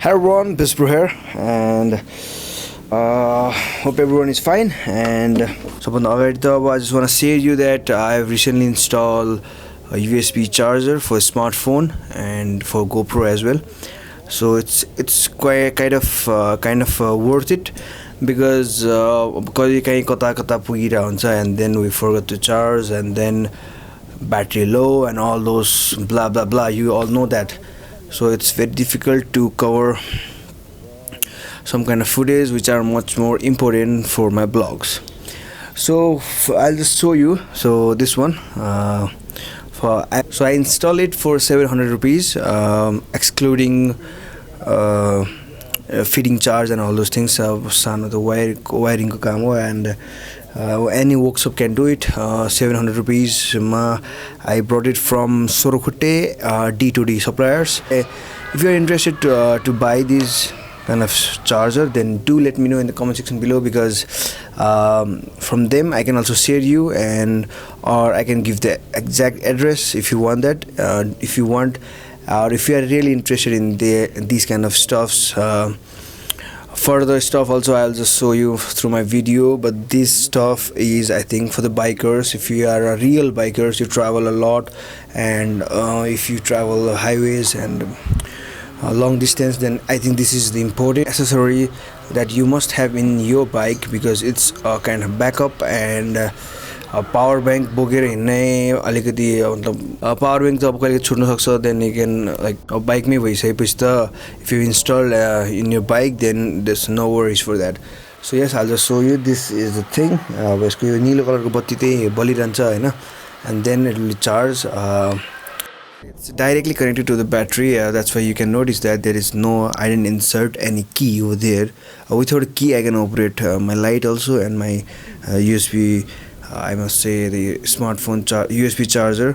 Hello everyone, BisBro here, and hope everyone is fine. And so I just want to share you that I have recently installed a USB charger for a smartphone and for GoPro as well. So it's quite kind of worth it because you can kata pugira huncha and then we forgot to charge and then battery low and all those blah blah blah. You all know that. So it's very difficult to cover some kind of footage which are much more important for my blogs. So I'll just show you. So this one so I install it for 700 rupees, excluding feeding charge and all those things. The wiring ko kaam ho, and any workshop can do it. 700 rupees I brought it from Sorokhutte D2D suppliers. If you are interested to buy this kind of charger, then do let me know in the comment section below, because from them I can also share you, and or I can give the exact address if you want that. If you want, or if you are really interested in these kind of stuffs. Further stuff also I'll just show you through my video, but this stuff is, I think, for the bikers. If you are a real bikers, you travel a lot, and if you travel highways and long distance, then I think this is the important accessory that you must have in your bike, because it's a kind of backup and power bank बोकेर हिँड्ने अलिकति मतलब power bank त अब कहिले छुट्न सक्छ. Then you can like bike मै भइसकेपछि त if you install in your bike, then there's no worries for that. So yes, I'll just show you. This is the thing. यसको यो नीलो कलरको बत्ती त्यही बलिरहन्छ हैन, and then it will charge. It's directly connected to the battery. That's why you can notice that there is no, I didn't insert any key over there. Without a key I can operate my light also, and my USB, I must say the smartphone USB charger.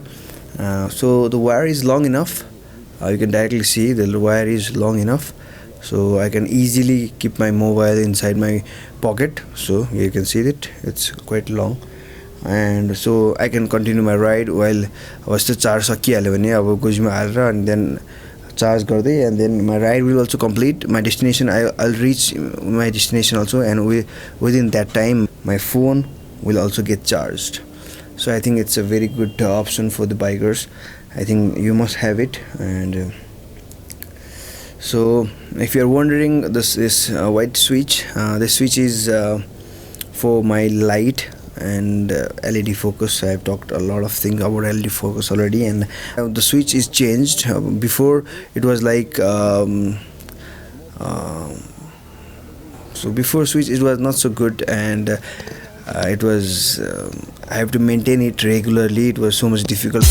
So the wire is long enough. You can directly see the wire is long enough, so I can easily keep my mobile inside my pocket. So you can see it, it's quite long, and so I can continue my ride while the charge सकिहाल्यो भने अब गोजीमा हालेर and then charge गर्दै, and then my ride will also complete my destination. I'll reach my destination also, and within that time my phone will also get charged. So I think it's a very good option for the bikers. I think you must have it. And so if you're wondering, this white switch, this switch is for my light and LED focus. I've talked a lot of things about LED focus already, and the switch is changed. Before it was like so before switch it was not so good, and it was I have to maintain it regularly. It was so much difficult.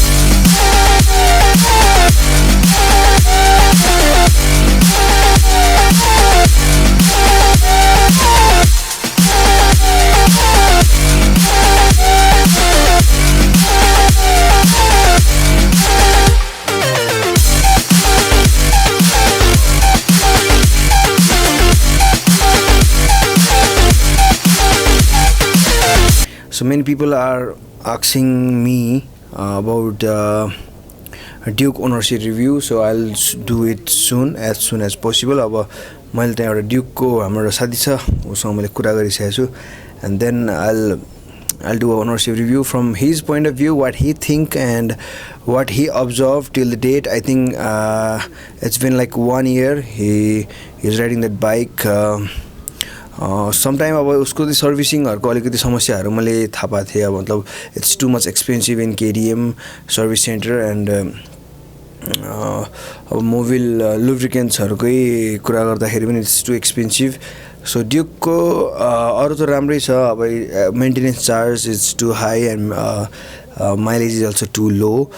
So many people are asking me about Duke ownership review, so I'll do it as soon as possible. अब मैले त्यहाँ एउटा ड्युकको हाम्रो साथी छ, उसँग मैले कुरा गरिसकेको छु, and then I'll do an ownership review from his point of view, what he think and what he observed till the date. I think it's been like 1 year he's riding that bike. Sometime अब उसको त्यो सर्भिसिङहरुको अलिकति समस्याहरु मैले थाहा पाएको थिए. अब मतलब it's too much expensive in KTM service centre, and अब मोबिल लुब्रिकेन्ट्सहरुकै कुरा गर्दाखेरि पनि इट्स टु एक्सपेन्सिभ. सो ड्युकको अरु त राम्रै छ, अब maintenance charge is too high and mileage is also too low,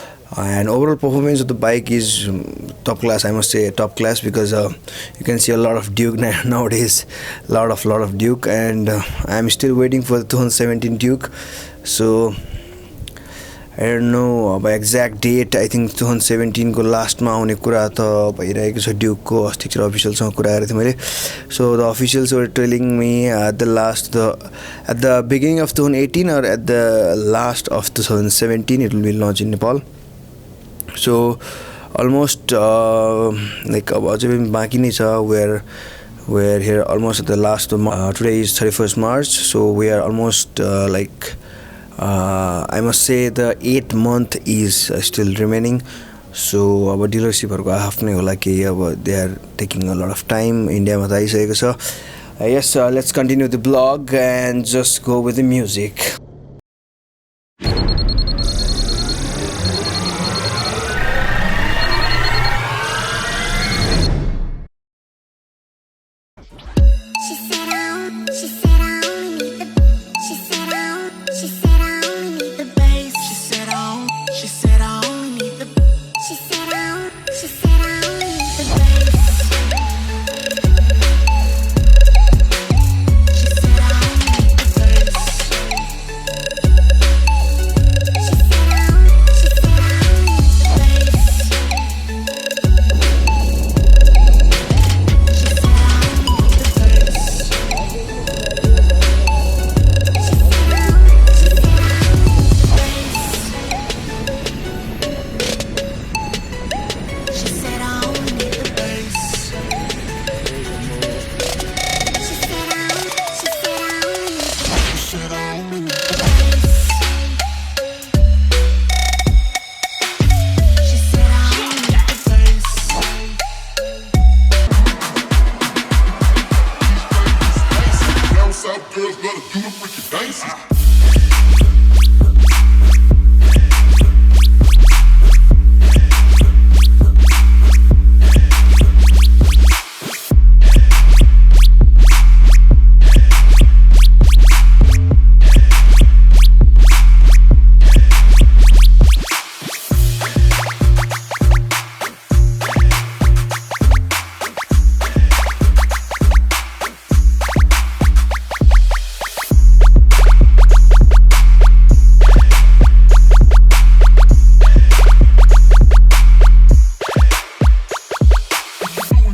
and overall performance of the bike is top class. I must say top class, because you can see a lot of Duke nowadays, lot of Duke, and I'm still waiting for the 2017 Duke. So I don't know by exact date. I think 2017 को last मा आउने कुरा त भइरहेको छ. Duke को अस्तितिर official सँग कुरा गरेथे मैले. So the officials were telling me at the beginning of 2018 or at the last of 2017 it will be launched in Nepal. So almost like अब अझै पनि बाँकी नै छ. We're here almost at the last of today is 31st March, so we are almost I must say the 8th month is still remaining. So अब डिलरसिपहरूको आफ्नै होला कि अब they are taking a lot of time. इन्डियामा त आइसकेको छ. Yes, let's continue the vlog and just go with the music.